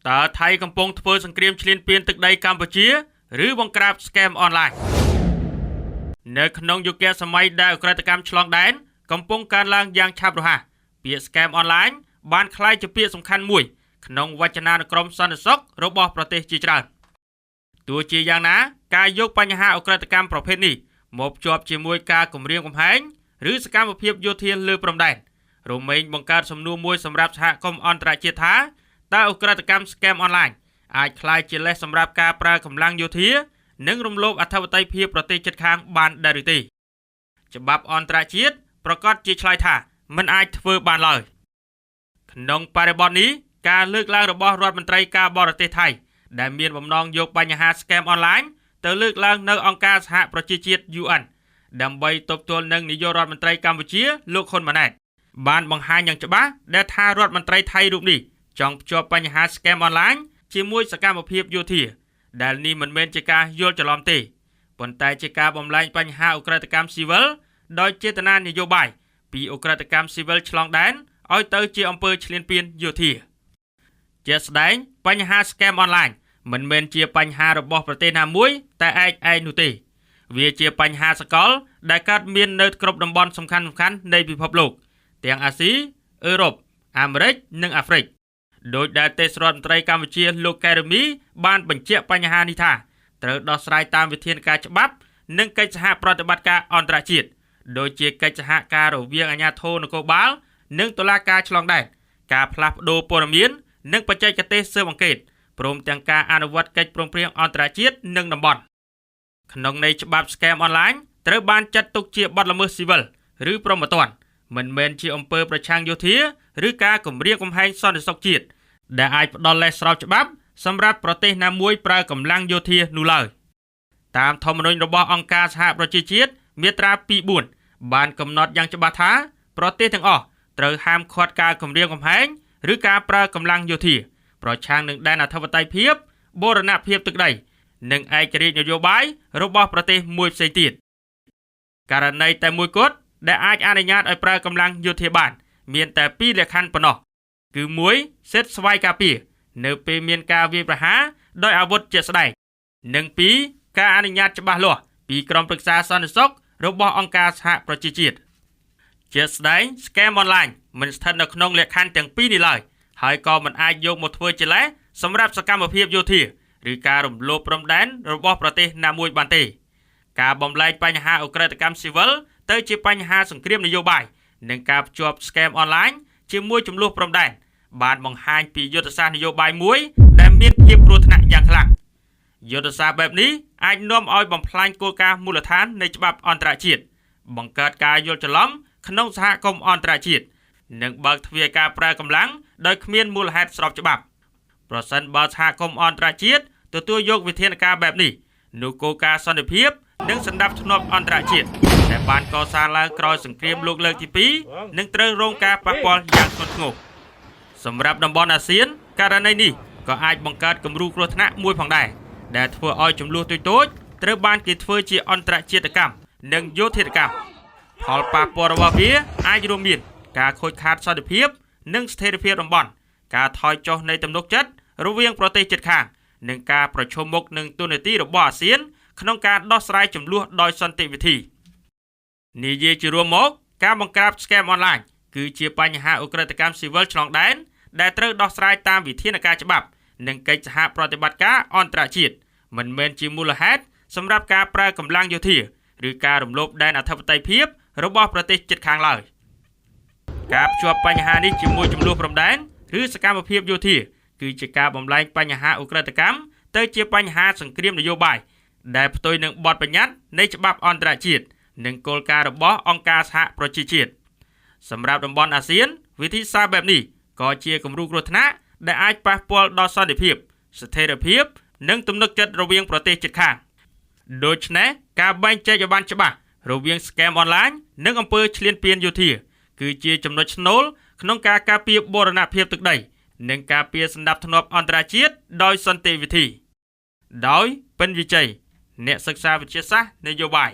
តើថៃកំពុងធ្វើសង្គ្រាមឈ្លានពានទឹកដីកម្ពុជាឬបង្ក្រាប scam អនឡាញនៅក្នុងយុគសម័យដែលឧក្រិដ្ឋកម្មឆ្លងដែនកំពុងកើនឡើងយ៉ាងឆាប់រហ័សពាក្យ scam អនឡាញបានក្លាយជាពាក្យសំខាន់មួយក្នុងវចនានុក្រមសន្តិសុខរបស់ប្រទេសជាច្រើនទោះជាយ៉ាងណាការយកបញ្ហាឧក្រិដ្ឋកម្មប្រភេទនេះមកភ្ជាប់ជាមួយការគំរាមកំហែងឬសកម្មភាពយោធាលើព្រំដែនរមែងបង្កើតសំណួរមួយសម្រាប់សហគមន៍អន្តរជាតិថាតើឧក្រិដ្ឋកម្ម scam អនឡាញអាចក្លាយជាលេសសម្រាប់ការប្រើកម្លាំងយោធានិងរំលោភអធិបតេយ្យភាពប្រទេសជិតខាងបានដែរឬទេច្បាប់អន្តរជាតិប្រកាសជាឆ្លើយថាមិនអាចធ្វើបានឡើយក្នុងបរិបទនេះការលើកឡើងរបស់រដ្ឋមន្ត្រីការបរទេសថៃដែលមានបំណងយកបញ្ហា scam អនឡាញទៅលើកឡើងនៅអង្គការសហប្រជាជាតិ UN ដើម្បីទប់ទល់នឹងនាយករដ្ឋមន្ត្រីកម្ពុជាលោកហ៊ុនម៉ាណែតបានបង្ហាញយ៉ាងច្បាស់ដែលថារដ្ឋមន្ត្រីថៃរូបនេះចង់ភ្ជាប់បញ្ហា scam អនឡាញជាមួយសកម្មភាពយោធាដែលនេះមិនមែនជាការយល់ច្រឡំទេប៉ុន្តែជាការបំលែងបញ្ហាឧក្រិដ្ឋកម្មស៊ីវិលដោយចេតនានយោបាយពីឧក្រិដ្ឋកម្មស៊ីវិលឆ្លងដែនឲ្យទៅជាអំពើឈ្លានពានយោធាជាស្ដែងបញ្ហា scam អនឡាញមិនមែនជាបញ្ហារបស់ប្រទេសណាមួយតែឯងនោះទេវាជាបញ្ហាសកលដែលកើតមាននៅគ្រប់តំបន់សំខាន់ៗនៃពិភពលោកទាំងអាស៊ីអឺរ៉ុបអាមេរិកនិងអាហ្វ្រិកដោយដែលទេសរដ្ឋមន្ត្រីកម្ពុជាលោកកែរមីបានបញ្ជាក់បញ្ហានេះថាត្រូវដោះស្រាយតាមវិធានការច្បាប់និងកិច្ចសហប្រតិបត្តិការអន្តរជាតិដូចជាកិច្ចសហការរវាងអាជ្ញាធរនគរបាលនិងតុលាការឆ្លងដែនការផ្លាស់ប្តូរព័ត៌មាននិងបច្ចេកទេសស៊ើបអង្កេតព្រមទាំងការអនុវត្តកិច្ចព្រមព្រៀងអន្តរជាតិនិងតំបន់ក្នុងន័យច្បាប់ scam អនឡាញត្រូវបានចាត់ទុកជាបទល្មើសស៊ីវិលឬព្រហ្មទណ្ឌមិនមែនជាអំពើប្រឆាំងយោធាឬការគំរាមកំហែងសន្តិសុខជាតិដែលអាចផ្ដល់លេសស្របច្បាប់សម្រាប់ប្រទេសណាមួយប្រើកម្លាំងយោធានោះឡើយតាមធម្មនុញ្ញរបស់អង្គការសហប្រជាជាតិមាត្រា 2.4 បានកំណត់យ៉ាងច្បាស់ថាប្រទេសទាំងអស់ត្រូវហាមឃាត់ការគំរាមកំហែងឬការប្រើកម្លាំងយោធាប្រឆាំងនឹងដែនអធិបតេយ្យភាពបូរណភាពទឹកដីនិងឯករាជ្យនយោបាយរបស់ប្រទេសមួយផ្សេងទៀតករណីតែមួយគត់ដែលអាចអនុញ្ញាតឲ្យប្រើកម្លាំងយោធាបានមានតែពីរលក្ខខណ្ឌប៉ុណ្ណោះគឺ1សិទ្ធិស្វ័យការពារនៅពេលមានការវាយប្រហារដោយអាវុធជាក់ស្ដែងនិង2ការអនុញ្ញាតច្បាស់លាស់ពីក្រុមប្រឹក្សាសន្តិសុខរបស់អង្គការសហប្រជាជាតិជាស្ដែង scam អនឡាញមិនស្ថិតនៅក្នុងលក្ខខណ្ឌទាំងពីរនេះឡើយហើយក៏មិនអាចយកមកធ្វើជាលេសសម្រាប់សកម្មភាពយោធាឬការរំលោភព្រំដែនរបស់ប្រទេសណាមួយបានទេការបំលែងបញ្ហាឧក្រិដ្ឋកម្មស៊ីវិលទៅជាបញ្ហាសង្គ្រាមនយោបាយនិងការភ្ជាប់ scam អនឡាញជាមួយចំនួនព្រំដែនបានបង្ហាញពីយុទ្ធសាស្ត្រនយោបាយមួយដែលមានភាពគ្រោះថ្នាក់យ៉ាងខ្លាំងយុទ្ធសាស្ត្របែបនេះអាចនាំឲ្យបំផ្លាញគោលការណ៍មូលដ្ឋាននៃច្បាប់អន្តរជាតិបង្កើតការយល់ច្រឡំក្នុងសហគមន៍អន្តរជាតិនិងបើកទ្វារការប្រើកម្លាំងដោយគ្មានមូលហេតុស្របច្បាប់ប្រសិនបើសហគមន៍អន្តរជាតិទទួលយកវិធានការបែបនេះនោះគោលការណ៍សន្តិភាពនិងសណ្ដាប់ធ្នាប់អន្តរជាតិដែលបានកសាងឡើងក្រោយសង្គ្រាមលោកលើកទី2នឹងត្រូវរងការប៉ះពាល់យ៉ាងធ្ងន់ធ្ងរសម្រាប់តំបន់អាស៊ានករណីនេះក៏អាចបង្កើតគំរូគ្រោះថ្នាក់មួយផងដែរដែលធ្វើឲ្យចំនួនតូចៗត្រូវបានគេធ្វើជាអន្តរជាតិកម្មនិងយោធាកម្មផលប៉ះពាល់របស់វាអាចរួមមានការខូចខាតសន្តិភាពនិងស្ថិរភាពតំបន់ការថយចុះនៃទំនុកចិត្តរវាងប្រទេសជិតខាងនិងការប្រឈមមុខនឹងទូនាទីរបស់អាស៊ានក្នុងការដោះស្រាយជម្លោះដោយសន្តិវិធីនិយាយជារួមមកការបង្ក្រាប scam អនឡាញគឺជាបញ្ហាឧក្រិដ្ឋកម្មស៊ីវិលឆ្លងដែនដែលត្រូវដោះស្រាយតាមវិធានការច្បាប់និងកិច្ចសហប្រតិបត្តិការអន្តរជាតិមិនមែនជាមូលហេតុសម្រាប់ការប្រើកម្លាំងយោធាឬការរំលោភដែនអធិបតេយ្យភាពរបស់ប្រទេសជិតខាងឡើយការភ្ជាប់បញ្ហានេះជាមួយចំនួនព្រំដែនឬសកម្មភាពយោធាគឺជាការបំលែងបញ្ហាឧក្រិដ្ឋកម្មទៅជាបញ្ហាសង្គ្រាមនយោបាយដែលផ្ទុយនឹងបទបញ្ញត្តិនៃច្បាប់អន្តរជាតិនិងគោលការណ៍របស់អង្គការសហប្រជាជាតិសម្រាប់តំបន់អាស៊ានវិធីសាស្ត្របែបនេះក៏ជាគំរូគ្រោះថ្នាក់ដែលអាចប៉ះពាល់ដល់សន្តិភាពស្ថិរភាពនិងទំនុកចិត្តរវាងប្រទេសជិតខាងដូច្នេះការបែងចែកឲ្យបានច្បាស់រវាង scam អនឡាញនិងអំពើឈ្លានពានយោធាគឺជាចំណុចស្នូលក្នុងការការពារបូរណភាពទឹកដីនិងការពារសណ្ដាប់ធ្នាប់អន្តរជាតិដោយសន្តិវិធីដោយពិនវិជ័យអ្នកសិក្សាវិទ្យាសាស្ត្រនយោបាយ